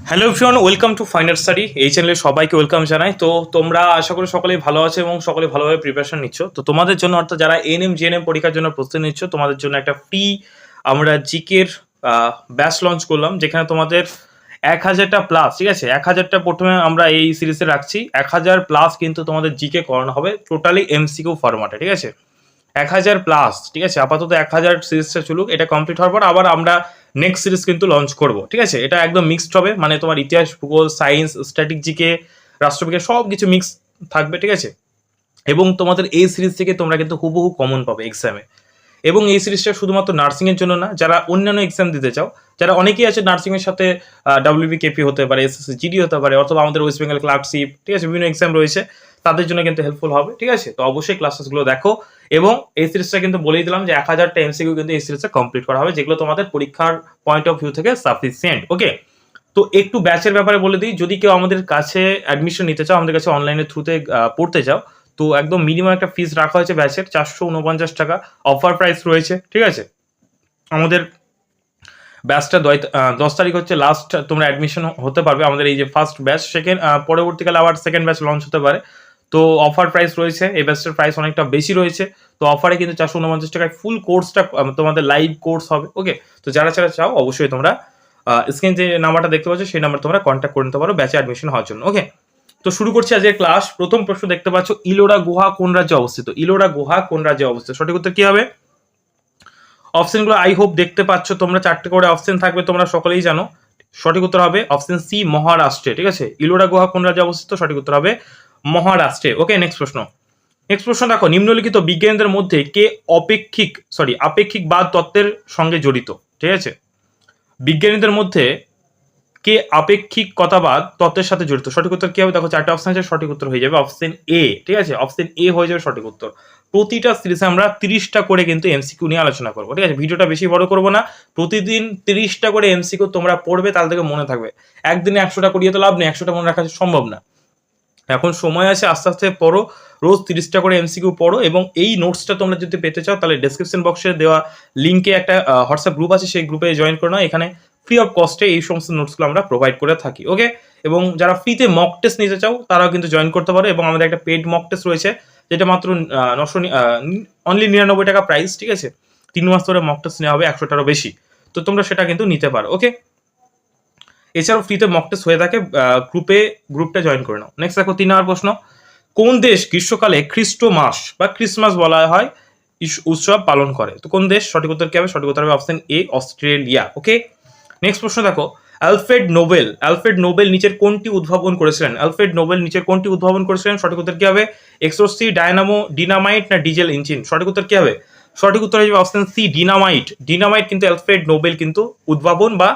Hello everyone, welcome to final study. এই চ্যানেলে সবাইকে ওয়েলকাম জানাই। তো তোমরা আশা করি সকলেই ভালো আছো এবং সকলে ভালোভাবে প্রিপারেশন নিচ্ছ। তো তোমাদের জন্য অর্থাৎ যারা এএনএম জিএনএম পরীক্ষার জন্য প্রস্তুতি নিচ্ছ, তোমাদের জন্য একটা ফ্রি আমরা জিকের ব্যাচ লঞ্চ করলাম, যেখানে তোমাদের 1000টা প্লাস, ঠিক আছে, 1000টা প্রথমে আমরা এই সিরিজে রাখছি। 1000 প্লাস কিন্তু তোমাদের জিকে করানো হবে টোটালি এমসিকিউ ফরম্যাটে, ঠিক আছে। 1000 প্লাস, ঠিক আছে। আপাতত 1000 সিরিজটা চলুক, এটা কমপ্লিট হওয়ার পর আবার আমরা নেক্সট সিরিজ কিন্তু লঞ্চ করব, ঠিক আছে। এটা একদম মিক্সড হবে, মানে তোমার ইতিহাস, ভূগোল, সায়েন্স, স্ট্যাটিক জিকে, রাষ্ট্রবিজ্ঞান সব কিছু মিক্স থাকবে, ঠিক আছে। এবং তোমাদের এই সিরিজ থেকে তোমরা কিন্তু হুবহু কমন পাবে এক্সামে। এবং এই সিরিজটা শুধুমাত্র নার্সিংয়ের জন্য না, যারা অন্যান্য এক্সাম দিতে চাও, যারা অনেকেই আছে নার্সিংয়ের সাথে ডাব্লিউবিকেপি হতে পারে, এসএসসি জিডি হতে পারে, অথবা আমাদের ওয়েস্ট বেঙ্গল ক্লার্কশিপ, ঠিক আছে, বিভিন্ন এক্সাম রয়েছে, তাদের জন্য কিন্তু হেল্পফুল হবে, ঠিক আছে। তো অবশ্যই ক্লাসেসগুলো দেখো। এবং এই সিরিজটা কিন্তু বলেই দিলাম যে 1000টা এমসিকিউ কিন্তু এই সিরিজটা কমপ্লিট করা হবে, যেগুলো তোমাদের পরীক্ষার পয়েন্ট অফ ভিউ থেকে সাফিসিয়েন্ট। ওকে, তো একটু ব্যাচের ব্যাপারে বলে দিই। যদি কেউ আমাদের কাছে অ্যাডমিশন নিতে চাও, আমাদের কাছে অনলাইনের থ্রুতে পড়তে চাও, তো একদম মিনিমাম একটা ফিস রাখা হয়েছে ব্যাচের 449 টাকা। অফার প্রাইস রয়েছে, ঠিক আছে। আমাদের ব্যাচটা 10 তারিখ হচ্ছে লাস্ট, তোমরা অ্যাডমিশন হতে পারবে আমাদের এই যে ফার্স্ট ব্যাচ। সেকেন্ড পরবর্তীকালে আবার সেকেন্ড ব্যাচ লঞ্চ হতে পারে। তো অফার প্রাইস রয়েছে, এই ব্যাচটার প্রাইস অনেকটা বেশি রয়েছে। তো অফারে কিন্তু 449 টাকায় ফুল কোর্সটা তোমাদের লাইভ কোর্স হবে। ওকে, তো যারা যারা চাও অবশ্যই তোমরা স্ক্রিন যে নাম্বারটা দেখতে পাচ্ছ সেই নাম্বার তোমরা কন্ট্যাক্ট করে নিতে পারো ব্যাচে অ্যাডমিশন হওয়ার জন্য। ওকে, তো শুরু করছি আজকের ক্লাস। প্রথম প্রশ্ন দেখতে পাচ্ছ, ইলোরা গুহা কোন রাজ্যে অবস্থিত? ইলোরা গুহা কোন রাজ্যে অবস্থিত? সঠিক উত্তর কি হবে? অপশনগুলো আই হোপ দেখতে পাচ্ছ তোমরা, 4টে করে অপশন থাকবে, তোমরা সকলেই জানো। সঠিক উত্তর হবে অপশন সি, মহারাষ্ট্রে, ঠিক আছে। ইলোরা গুহা কোন রাজ্যে অবস্থিত? সঠিক উত্তর হবে মহারাষ্ট্রে। ওকে, নেক্সট প্রশ্ন। নেক্সট প্রশ্ন দেখো, নিম্নলিখিত বিজ্ঞানীদের মধ্যে কে আপেক্ষিকবাদ তত্ত্বের সঙ্গে জড়িত? ঠিক আছে, বিজ্ঞানীদের মধ্যে কে আপেক্ষিকতাবাদ তত্ত্বের সাথে জড়িত? সঠিক উত্তর কি হবে? দেখো 4টে অপশন আছে, সঠিক উত্তর হয়ে যাবে অপশন এ, ঠিক আছে। অপশন এ হয়ে যাবে সঠিক উত্তর। প্রতিটা সিরিজে আমরা 30টা করে কিন্তু এমসিকিউ নিয়ে আলোচনা করবো, ঠিক আছে। ভিডিওটা বেশি বড় করবো না, প্রতিদিন 30টা করে এমসিকিউ তোমরা পড়বে, তাহলে থেকে মনে থাকবে। একদিনে 100টা করিয়ে তো লাভ নেই, 100টা মনে রাখা সম্ভব না। এখন সময় আছে, আস্তে আস্তে পড়ো, রোজ 30টা করে এমসিকিউ পড়ো। এবং এই নোটসটা তোমরা যদি পেতে চাও, তাহলে ডেসক্রিপশন বক্সে দেওয়া লিঙ্কে একটা হোয়াটসঅ্যাপ গ্রুপ আছে, সেই গ্রুপে জয়েন করে নাও। এখানে ফ্রি অফ কস্টে এই সমস্ত নোটসগুলো আমরা প্রোভাইড করে থাকি। ওকে, এবং যারা ফ্রিতে মক টেস্ট নিতে চাও তারাও কিন্তু জয়েন করতে পারো। এবং আমাদের একটা পেড মক টেস্ট রয়েছে, যেটা মাত্র 99 টাকা প্রাইস, ঠিক আছে। 3 মাস ধরে মক টেস্ট নেওয়া হবে, 100টারও বেশি। তো তোমরা সেটা কিন্তু নিতে পারো। ওকে, এছাড়াও ফ্রিতে মক টেস্ট হয়ে থাকে, গ্রুপটা জয়েন করে নাও। নেক্সট দেখো 3 নম্বর প্রশ্ন, কোন দেশ গ্রীষ্মকালে খ্রিস্ট মাস বা ক্রিসমাস বলা হয় উৎসব পালন করে? তো কোন দেশ? সঠিক উত্তর কি হবে? সঠিক উত্তর হবে option A, Australia. Okay, next প্রশ্ন দেখো, অ্যালফ্রেড নোবেল নিচের কোনটি উদ্ভাবন করেছিলেন? অ্যালফ্রেড নোবেল নিচের কোনটি উদ্ভাবন করেছিলেন? সঠিক উত্তর কি হবে? এক্সোসি, ডায়নামো, ডিনামাইট না ডিজেল ইঞ্জিন? সঠিক উত্তর কি হবে? সঠিক উত্তর হয়ে যাবে অপশন সি, ডিনামাইট। ডিনামাইট কিন্তু অ্যালফ্রেড নোবেল কিন্তু উদ্ভাবন বা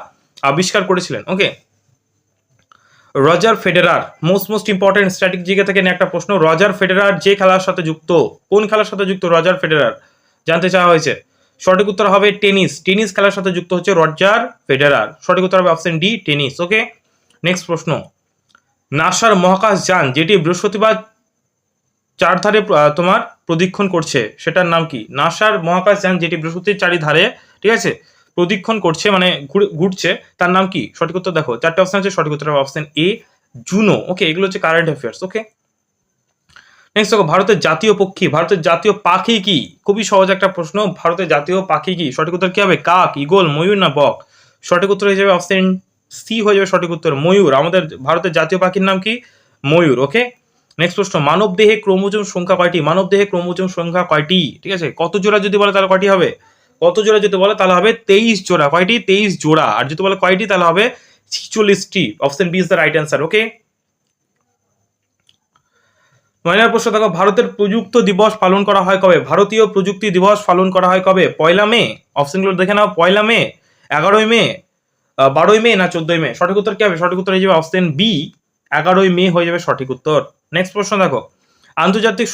আবিষ্কার করেছিলেন। Okay, Roger Federer, most important static GK থেকে একটা প্রশ্ন, রজার ফেডেরার যে খেলার সাথে যুক্ত, কোন খেলার সাথে যুক্ত রজার ফেডেরার? জানতে চাওয়া হয়েছে। সঠিক উত্তর হবে টেনিস খেলার সাথে যুক্ত হচ্ছে রজার ফেডেরার। সঠিক উত্তর হবে অপশন ডি, টেনিস। ওকে, নেক্সট প্রশ্ন, নাসার মহাকাশ যান যেটি বৃহস্পতিবার চারধারে তোমার প্রদক্ষিণ করছে, সেটার নাম কি? নাসার মহাকাশ যান যেটি বৃহস্পতির চারিধারে, ঠিক আছে, প্রদক্ষিণ করছে, মানে ঘুরছে, তার নাম কি? সঠিক উত্তর দেখো 4টে অপশন আছে, সঠিক উত্তর হবে অপশন এ, জুনো। ওকে, এগুলো হচ্ছে কারেন্ট অ্যাফেয়ার্স। ওকে, নেক্সট দেখো, ভারতের জাতীয় পক্ষী, ভারতের জাতীয় পাখি কি? খুবই সহজ একটা প্রশ্ন, ভারতের জাতীয় পাখি কি? সঠিক উত্তর কি হবে? কাক, ঈগল, ময়ূর না বক? সঠিক উত্তর হয়ে যাবে অপশন সি, হয়ে যাবে সঠিক উত্তর ময়ূর। আমাদের ভারতের জাতীয় পাখির নাম কি? ময়ূর। ওকে, নেক্সট প্রশ্ন, মানব দেহে ক্রোমোজোম সংখ্যা কয়টি? মানব দেহে ক্রোমোজোম সংখ্যা কয়টি? ঠিক আছে, কত জোড়া যদি বলে তাহলে কয়টি হবে? কত জোড়া যদি বলে তাহলে হবে 23 জোড়া। কয়টি? 23 জোড়া। আর যদি বলে কয়টি তাহলে হবে 46টি। Option B is the right answer. Okay, 9 প্রশ্ন দেখো, ভারতের প্রযুক্তি দিবস পালন করা হয় কবে? ভারতীয় প্রযুক্তি দিবস পালন করা হয় কবে? 1 মে। অপশনগুলো দেখে নাও, 1 মে, 11ই মে, 12ই মে না 14ই মে? সঠিক উত্তর কি হবে? সঠিক উত্তর হয়ে যাবে অপশন বি, 11ই মে হয়ে যাবে সঠিক উত্তর। নেক্সট প্রশ্ন দেখো, আন্তর্জাতিক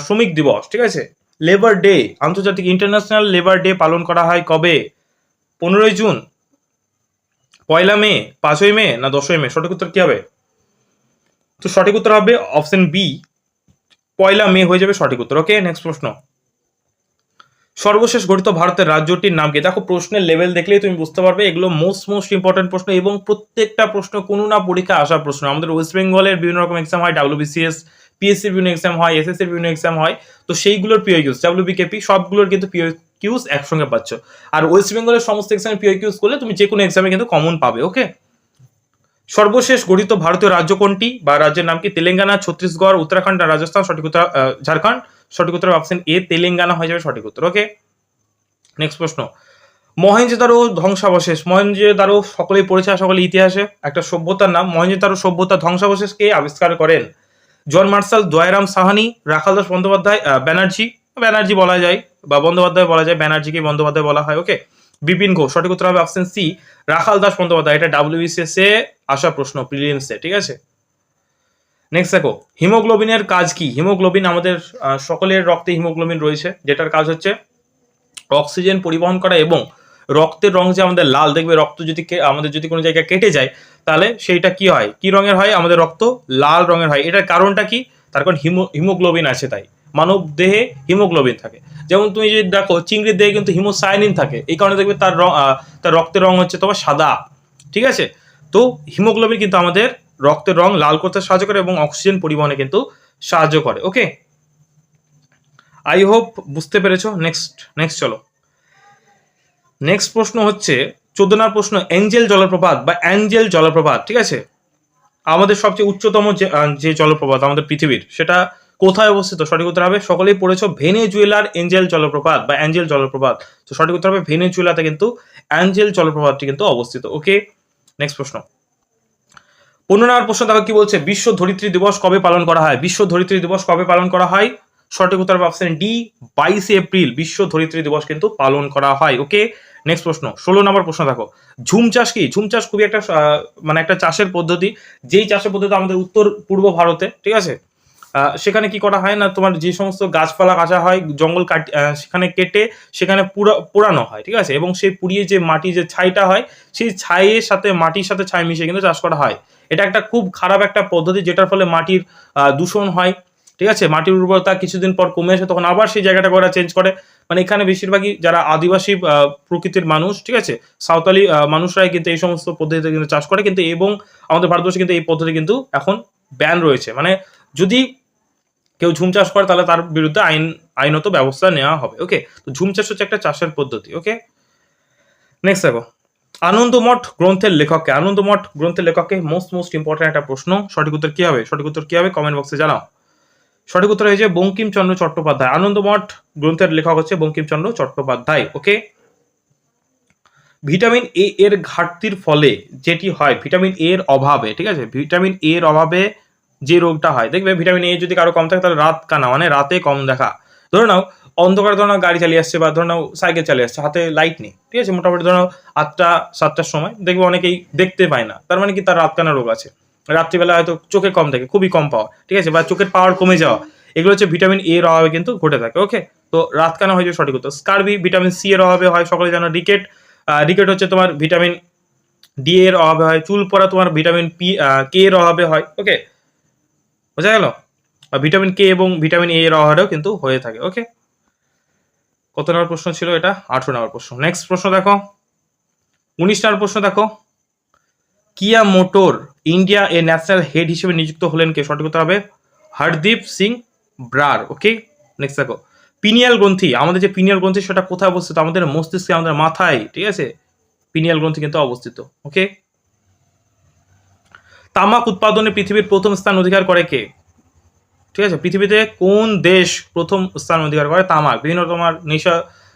শ্রমিক দিবস, ঠিক আছে, লেবার ডে, আন্তর্জাতিক ইন্টারন্যাশনাল লেবার ডে পালন করা হয় কবে? 15ই জুন, 1 মে, 5ই মে না 10ই মে? সঠিক উত্তর কি হবে? তো সঠিক উত্তর হবে অপশন বি, 1 মে হয়ে যাবে সঠিক উত্তর। ওকে, নেক্সট প্রশ্ন, সর্বশেষ গঠিত ভারতের রাজ্যটির নাম কি? দেখো প্রশ্নের লেভেল দেখলেই তুমি বুঝতে পারবে এগুলো মোস্ট ইম্পর্টেন্ট প্রশ্ন, এবং প্রত্যেকটা প্রশ্ন কোনো না পরীক্ষা আসা প্রশ্ন। আমাদের ওয়েস্ট বেঙ্গলের বিভিন্ন রকম এক্সাম হয়, ডাব্লিউবিসিএস, পিএসসির বিভিন্ন এক্সাম হয়, এসএসসির বিভিন্ন এক্সাম হয়, তো সেইগুলোর পিওকিউস, ডাব্লিউবিকেপি সবগুলোর কিন্তু পিওকিউস একসঙ্গে পাচ্ছ। আর ওয়েস্ট বেঙ্গলের সমস্ত এক্সামে পিওকিউস করলে তুমি যে কোনো এক্সামে কিন্তু কমন পাবে। ওকে, সর্বশেষ গঠিত ভারতীয় রাজ্য কোনটি বা রাজ্যের নাম কি? তেলেঙ্গানা, ছত্তিশগড়, উত্তরাখণ্ড, রাজস্থান, সঠিক উত্তর ঝাড়খণ্ড। সঠিক উত্তর অপশন এ তেলেঙ্গানা হয়ে যাবে সঠিক উত্তর। ওকে, নেক্সট প্রশ্ন, মহেঞ্জোদারো ধ্বংসাবশেষ। মহেঞ্জোদারো সকলেই পড়েছে, সকলে ইতিহাসে একটা সভ্যতার নাম। মহেঞ্জোদারো সভ্যতার ধ্বংসাবশেষ কে আবিষ্কার করেন? জন মার্শাল, দয়ারাম সাহানি, রাখাল দাস বন্দ্যোপাধ্যায়, ব্যানার্জি বলা যায়, বা বন্দ্যোপাধ্যায় বলা যায়, ব্যানার্জিকে বন্দ্যোপাধ্যায় বলা হয়। ওকে, বিপিন ঘোষ। সঠিক উত্তর হবে অপশন সি রাখাল দাস বন্দ্যোপাধ্যায়। এটা ডাব্লিউবিসিএস এ আসা প্রশ্ন, প্রিলিমসে। ঠিক আছে, নেক্সট দেখো, হিমোগ্লোবিনের কাজ কি? হিমোগ্লোবিন, আমাদের সকলের রক্তে হিমোগ্লোবিন রয়েছে, যেটার কাজ হচ্ছে অক্সিজেন পরিবহন করা, এবং রক্তের রং যে আমাদের লাল, দেখবে রক্ত যদি আমাদের যদি কোনো জায়গায় কেটে যায় তাহলে সেইটা কি হয়, কি রঙের হয়? আমাদের রক্ত লাল রঙের হয়। এটার কারণটা কি? তার কারণ হিমোগ্লোবিন আছে, তাই মানব দেহে হিমোগ্লোবিন থাকে। যেমন তুমি যদি দেখো চিংড়ির দেহে কিন্তু হিমোসায়ানিন থাকে, এই কারণে দেখবে তার রং, তার রক্তের রং হচ্ছে তোমার সাদা। ঠিক আছে, তো হিমোগ্লোবিন কিন্তু আমাদের রক্তের রং লাল করতে সাহায্য করে এবং অক্সিজেন পরিবহনে কিন্তু সাহায্য করে। ওকে, আই হোপ বুঝতে পেরেছো। নেক্সট চলো, নেক্সট প্রশ্ন হচ্ছে 14 নম্বর প্রশ্ন, এঞ্জেল জলপ্রপাত বা অ্যাঞ্জেল জলপ্রপাত, ঠিক আছে, আমাদের সবচেয়ে উচ্চতম যে জলপ্রপাত আমাদের পৃথিবীর, সেটা কোথায় অবস্থিত? সঠিক উত্তর হবে, সকলেই পড়েছো, ভেনেজুয়েলার এঞ্জেল জলপ্রপাত বা অ্যাঞ্জেল জলপ্রপাত। তো সঠিক উত্তর হবে ভেনেজুয়েলাতে কিন্তু অ্যাঞ্জেল জলপ্রপাতটি কিন্তু অবস্থিত। ওকে, নেক্সট প্রশ্ন, 15 নম্বর প্রশ্ন দেখো কি বলছে, বিশ্ব ধরিত্রী দিবস কবে পালন করা হয়? বিশ্ব ধরিত্রী দিবস কবে পালন করা হয়? সঠিক উত্তর হবে অপশন ডি 22 এপ্রিল বিশ্ব ধরিত্রী দিবস কিন্তু পালন করা হয়। ওকে, নেক্সট প্রশ্ন, 16 নম্বর প্রশ্ন দেখো, ঝুম চাষ কি? ঝুম চাষ খুবই একটা মানে একটা চাষের পদ্ধতি, যেই চাষের পদ্ধতি আমাদের উত্তর পূর্ব ভারতে, ঠিক আছে, সেখানে কি করা হয় না, তোমার যে সমস্ত গাছপালা কাটা হয়, জঙ্গল সেখানে কেটে সেখানে পোড়ানো হয়, ঠিক আছে, এবং সেই পুড়িয়ে যে মাটি, যে ছাইটা হয়, সেই ছাইয়ের সাথে মাটির সাথে ছাই মিশিয়ে কিন্তু চাষ করা হয়। এটা একটা খুব খারাপ একটা পদ্ধতি, যেটার ফলে মাটির দূষণ হয়। ঠিক আছে, মাটির উর্বরতা কিছুদিন পর কমে আসে, তখন আবার সেই জায়গাটাকে ওরা চেঞ্জ করে। মানে এখানে বেশিরভাগই যারা আদিবাসী প্রকৃতির মানুষ, ঠিক আছে, সাঁওতালি মানুষরাই কিন্তু এই সমস্ত পদ্ধতিতে কিন্তু চাষ করে, কিন্তু এবং আমাদের ভারতবর্ষে কিন্তু এই পদ্ধতি কিন্তু এখন ব্যান রয়েছে। মানে যদি কেউ ঝুম চাষ করে তাহলে তার বিরুদ্ধে আইনত ব্যবস্থা নেওয়া হবে। ওকে, তো ঝুম চাষ হচ্ছে একটা চাষের পদ্ধতি। ওকে, নেক্সট দেখো, আনন্দমঠ গ্রন্থের লেখককে? আনন্দমঠ গ্রন্থের লেখককে মোস্ট ইম্পর্টেন্ট একটা প্রশ্ন। সঠিক উত্তর কি হবে? সঠিক উত্তর কি হবে কমেন্ট বক্সে জানাও। সঠিক উত্তর হয়েছে বঙ্কিমচন্দ্র চট্টোপাধ্যায়। আনন্দমঠ গ্রন্থের লেখক হচ্ছে বঙ্কিমচন্দ্র চট্টোপাধ্যায়। ওকে, ভিটামিন এ এর ঘাটতির ফলে যেটি হয়, ভিটামিন এ এর অভাবে, ঠিক আছে, ভিটামিন এ এর অভাবে যে রোগটা হয়, দেখবে ভিটামিন এ যদি কারো কম থাকে তাহলে রাত কানা, মানে রাতে কম দেখা। ধরে নাও অন্ধকারে, ধরে নাও গাড়ি চালিয়ে আসছে বা ধরে নাও সাইকেল চালিয়ে আসছে, হাতে লাইট নেই, ঠিক আছে, মোটামুটি ধরে নাও 8টা-7টার সময় দেখবে অনেকেই দেখতে পায় না, তার মানে কি তার রাত কানা রোগ আছে। রাত্রিবেলা হয়তো চোখে কম থাকে, খুবই কম পাওয়ার, ঠিক আছে, বা চোখের পাওয়ার কমে যাওয়া, এগুলো হচ্ছে ভিটামিন এ এর অভাবে কিন্তু ঘটে থাকে। ওকে, তো রাত কানা হয়ে যাবে সঠিক উত্তর। স্কারবি ভিটামিন সি এর অভাবে হয়, সকলে জানো। রিকেট হচ্ছে তোমার ভিটামিন ডি এর অভাবে হয়। চুল পড়া তোমার ভিটামিন কে এর অভাবে হয়। ওকে, বোঝা গেল? ভিটামিন কে এবং ভিটামিন এ এর অভাবেও কিন্তু হয়ে থাকে। ওকে, কত নম্বর প্রশ্ন ছিল এটা? 18 নম্বর প্রশ্ন। নেক্সট প্রশ্ন দেখো, 19 নম্বর প্রশ্ন দেখো, কিয়া মোটর ইন্ডিয়া এর ন্যাশনাল হেড হিসেবে নিযুক্ত হলেন কে? সঠিক উত্তর হবে হরদীপ সিং ব্রার। ওকে, নেক্সট দেখো, পিনিয়াল গ্রন্থি, আমাদের যে পিনিয়াল গ্রন্থি সেটা কোথায় অবস্থিত? আমাদের মস্তিষ্কে, আমাদের মাথায়, ঠিক আছে, পিনিয়াল গ্রন্থি কিন্তু অবস্থিত। ওকে, তামাক উৎপাদনে পৃথিবীর প্রথম স্থান অধিকার করে কে? ঠিক আছে, পৃথিবীতে কোন দেশ প্রথম স্থান অধিকার করে তামাক, বিভিন্ন তোমার নেশা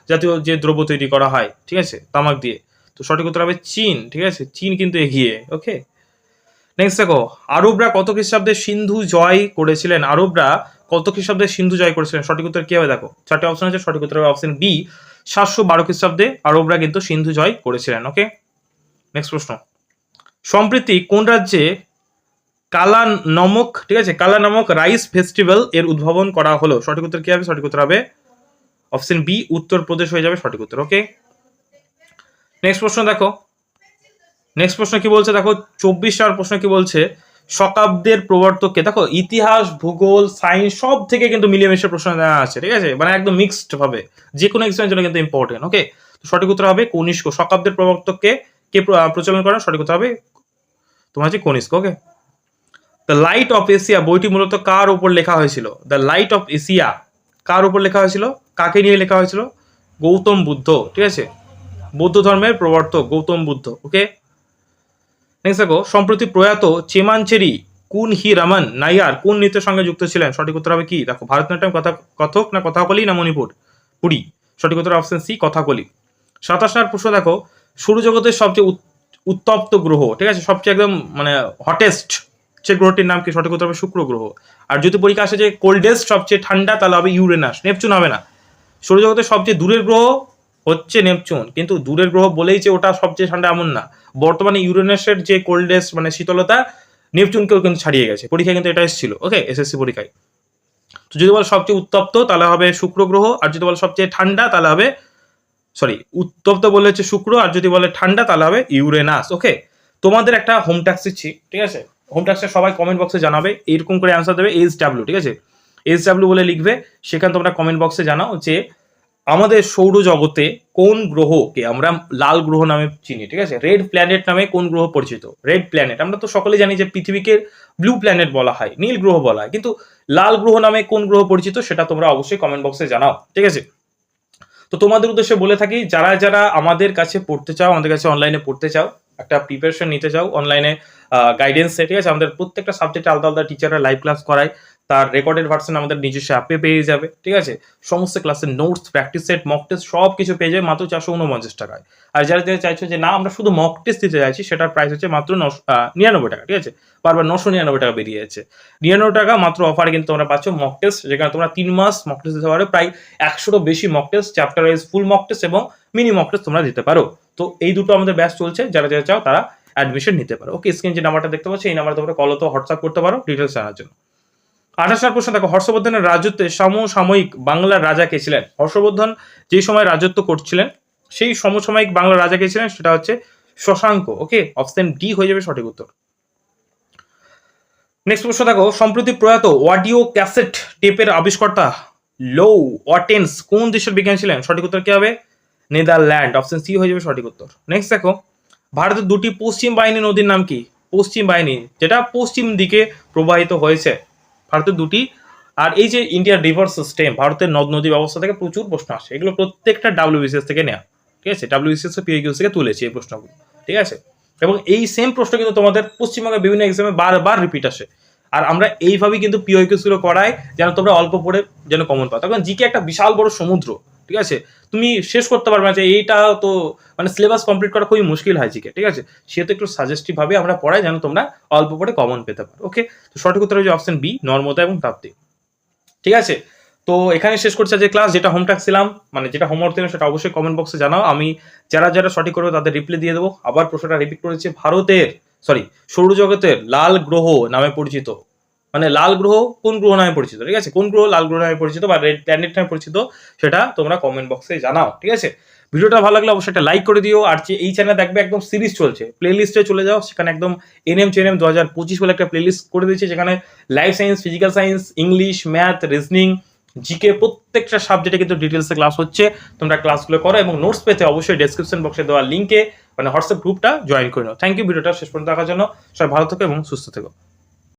জাতীয় যে দ্রব্য তৈরি করা হয়, ঠিক আছে, তামাক দিয়ে? তো সঠিক উত্তর হবে চীন। ঠিক আছে, চীন কিন্তু এগিয়ে। ওকে, নেক্সট দেখো, আরবরা কত খ্রিস্টাব্দে সিন্ধু জয় করেছিলেন? আরবরা কত খ্রিস্টাব্দে সিন্ধু জয় করেছিলেন? সঠিক উত্তর কি হবে? দেখো 4টে অপশন আছে, সঠিক উত্তর হবে অপশন বি 712 খ্রিস্টাব্দে আরবরা কিন্তু সিন্ধু জয় করেছিলেন। ওকে, নেক্সট প্রশ্ন, সম্প্রতি কোন রাজ্যে কালা নমক, ঠিক আছে, কালা নামক রাইস ফেস্টিভ্যাল এর উদ্ভাবন করা হলো? সঠিক উত্তর কি হবে? সঠিক উত্তর হবে অপশন বি উত্তরপ্রদেশ হয়ে যাবে সঠিক উত্তর। ওকে, নেক্সট প্রশ্ন দেখো, নেক্সট প্রশ্ন কি বলছে দেখো, 24 নম্বর প্রশ্ন কি বলছে, শকাব্দের প্রবর্তককে, দেখো ইতিহাস, ভূগোল, সায়েন্স সব থেকে কিন্তু মিলিয়ে প্রশ্ন দেওয়া আছে, ঠিক আছে, মানে একদম মিক্সড ভাবে, যে কোনো এক্সামের জন্য কিন্তু ইম্পর্টেন্ট। ওকে, সঠিক উত্তর হবে কনিষ্ক। শকাব্দের প্রবর্তককে কে প্রচলন করেন? সঠিক উত্তর হবে তোমার হচ্ছে কনিষ্ক। ওকে, দ্য লাইট অফ এশিয়া বইটি মূলত কার উপর লেখা হয়েছিল? দ্য লাইট অফ এশিয়া কার উপর লেখা হয়েছিল? কাকে নিয়ে লেখা হয়েছিল? গৌতম বুদ্ধ, ঠিক আছে, বৌদ্ধ ধর্মের প্রবর্তক গৌতম বুদ্ধ। ওকে, নেক্সট দেখো, সম্প্রতি প্রয়াত চেমানচেরি কুন হি রামন নাইয়ার কোন নৃত্যের সঙ্গে যুক্ত ছিলেন? সঠিক উত্তর হবে কি? দেখো, ভারতনাট্যম, কথক না কথাকলি না মণিপুর পুরী? সঠিক উত্তর অপশন সি, কথাকলি। 27 নম্বর প্রশ্ন দেখো, সৌরজগতের সবচেয়ে উত্তপ্ত গ্রহ, ঠিক আছে, সবচেয়ে একদম মানে হটেস্ট সে গ্রহটির নাম কি? সঠিক উত্তর হবে শুক্র গ্রহ। আর যদি পরীক্ষা আসে যে কোল্ডেস্ট সবচেয়ে ঠান্ডা, তাহলে হবে ইউরেনাস, নেপচুন হবে না। সৌরজগতের সবচেয়ে দূরের গ্রহ হচ্ছে নেপচুন, কিন্তু দূরের গ্রহ বলেই যে ওটা সবচেয়ে ঠান্ডা এমন না। বর্তমানে ইউরেনাসের যে কোল্ডেস্ট মানে শীতলতা নেপচুনকেও কিন্তু ছাড়িয়ে গেছে, পরীক্ষায় কিন্তু এটা এসেছিল। ওকে, এসএসসি পরীক্ষায়। তো যদি বল সবচেয়ে উত্তপ্ত তাহলে হবে শুক্র গ্রহ, আর যদি বল সবচেয়ে ঠান্ডা তাহলে হবে, সরি, উত্তপ্ত বলে হচ্ছে শুক্র, আর যদি বলে ঠান্ডা তাহলে হবে ইউরেনাস। ওকে, তোমাদের একটা হোম ট্যাক্স দিচ্ছি, ঠিক আছে, হোম ট্যাক্সটা সবাই কমেন্ট বক্সে জানাবে, এরকম করে অ্যান্সার দেবে HW, ঠিক আছে, HW বলে লিখবে। সেখানে তোমরা কমেন্ট বক্সে জানাও যে আমাদের সৌরজগতে কোন গ্রহকে আমরা লাল গ্রহ নামে চিনি, ঠিক আছে, রেড প্ল্যানেট নামে কোন গ্রহ পরিচিত? রেড প্ল্যানেট, আমরা তো সকলে জানি যে পৃথিবীকে ব্লু প্ল্যানেট বলা হয়, নীল গ্রহ বলা হয়, কিন্তু লাল গ্রহ নামে কোন গ্রহ পরিচিত সেটা তোমরা অবশ্যই কমেন্ট বক্সে জানাও, ঠিক আছে। তো তোমাদের উদ্দেশ্যে বলে থাকি, যারা যারা আমাদের কাছে পড়তে চাও, আমাদের কাছে অনলাইনে পড়তে চাও, একটা প্রিপারেশন নিতে চাও অনলাইনে গাইডেন্স, ঠিক আছে, আমাদের প্রত্যেকটা সাবজেক্টে আলাদা আলাদা টিচাররা লাইভ ক্লাস করায়, তার রেকর্ডেড ভার্সন আমাদের নিজস্ব অ্যাপে পেয়ে যাবে, ঠিক আছে, সমস্ত ক্লাসের notes, practice set, mock test সব কিছু পেয়ে যাবে মাত্র 449 টাকায়। আর যারা যারা চাইছো যে না আমরা শুধু মক টেস্ট দিতে চাইছি, সেটার প্রাইস হচ্ছে মাত্র 99 টাকা, ঠিক আছে, বারবার 999 টাকা বেরিয়ে যাচ্ছে, 99 টাকা মাত্র অফারে কিন্তু তোমরা পাচ্ছ মক টেস্ট, যেখানে তোমরা 3 মাস মক টেস্ট দিতে পারো, প্রায় 100টারও বেশি mock test, chapter wise full mock test এবং মিনি মক টেস্ট তোমরা দিতে পারো। তো এই দুটো আমাদের ব্যাচ চলছে, যারা যারা চাও তারা অ্যাডমিশন নিতে পারো। ওকে, স্ক্রিন যে নাম্বারটা দেখতে পাচ্ছ এই নাম্বারে তোমরা কল তো হোয়াটসঅ্যাপ করতে পারো ডিটেলস জানার জন্য। 28 নম্বর প্রশ্ন দেখো, হর্ষবর্ধনের রাজত্বে সমসাময়িক বাংলার রাজা কে ছিলেন? হর্ষবর্ধন যে সময় রাজত্ব করছিলেন সেই সমসাময়িক বাংলার রাজা কে ছিলেন? সেটা হচ্ছে শশাঙ্ক। ওকে, অপশন ডি হয়ে যাবে সঠিক উত্তর। নেক্সট প্রশ্ন দেখো, সম্প্রতি প্রয়াত অডিও ক্যাসেট টেপের আবিষ্কর্তা লো ওয়াটেন্স কোন দেশের বিজ্ঞানী ছিলেন? সঠিক উত্তর কি হবে? নেদারল্যান্ড, অপশন সি হয়ে যাবে সঠিক উত্তর। নেক্সট দেখো, ভারতের দুটি পশ্চিম বাহিনী নদীর নাম কি? পশ্চিম বাহিনী যেটা পশ্চিম দিকে প্রবাহিত হয়েছে, ভারতের দুটি। আর এই যে ইন্ডিয়ার রিভার সিস্টেম, ভারতের নদ নদী ব্যবস্থা থেকে প্রচুর প্রশ্ন আসে, এগুলো প্রত্যেকটা WBCS থেকে নেওয়া, ঠিক আছে, WBCS PIQ থেকে তুলেছি এই প্রশ্নগুলো, ঠিক আছে, এবং এই সেম প্রশ্ন কিন্তু তোমাদের পশ্চিমবঙ্গের বিভিন্ন এক্সামে বারবার রিপিট আসে। আর আমরা এইভাবেই কিন্তু PIQs গুলো করাই যেন তোমরা অল্প পড়ে যেন কমন পাও। তখন জিকে একটা বিশাল বড় সমুদ্র, ঠিক আছে, তুমি শেষ করতে পারবে না যে এইটা তো মানে সিলেবাস কমপ্লিট করা খুবই মুশকিল হয় জিকে, ঠিক আছে, সেহেতু একটু সাজেস্টিভ ভাবে আমরা পড়াই যেন তোমরা অল্প পড়ে কমন পেতে পারো। ওকে, তো সঠিক উত্তর হচ্ছে অপশন বি, নর্মদা এবং তাপ্তি, ঠিক আছে। তো এখানে শেষ করছে যে ক্লাস, যেটা হোম ট্যাক্স ছিলাম মানে যেটা হোমওয়ার্ক দিলাম সেটা অবশ্যই কমেন্ট বক্সে জানাও, আমি যারা যারা সঠিক করবে তাদের রিপ্লাই দিয়ে দেবো। আবার প্রশ্নটা রিপিট করেছে, সৌরজগতের লাল গ্রহ নামে পরিচিত, মানে লাল গ্রহ কোন গ্রহ নামে পরিচিত, ঠিক আছে, কোন গ্রহ লাল গ্রহ নামে পরিচিত বা রেড প্ল্যানেট নামে পরিচিত সেটা তোমরা কমেন্ট বক্সে জানাও, ঠিক আছে। ভিডিওটা ভালো লাগলে অবশ্যই একটা লাইক করে দিও। আর যে এই চ্যানেলে দেখবে একদম সিরিজ চলছে, প্লে লিস্টে চলে যাও, সেখানে একদম NM চেনএম 2025 বলে একটা প্লে লিস্ট করে দিয়েছে, যেখানে life science, physical science, English, math, reasoning, GK প্রত্যেকটা সাবজেক্টে কিন্তু ডিটেলসে ক্লাস হচ্ছে, তোমরা ক্লাসগুলো করো এবং নোটস পেতে অবশ্যই ডেসক্রিপশন বক্সে দেওয়া লিঙ্কে মানে হোয়াটসঅ্যাপ গ্রুপটা জয়েন করে নাও। থ্যাংক ইউ ভিডিওটা শেষ পর্যন্ত দেখার জন্য, সবাই ভালো থেকো এবং সুস্থ থেকো।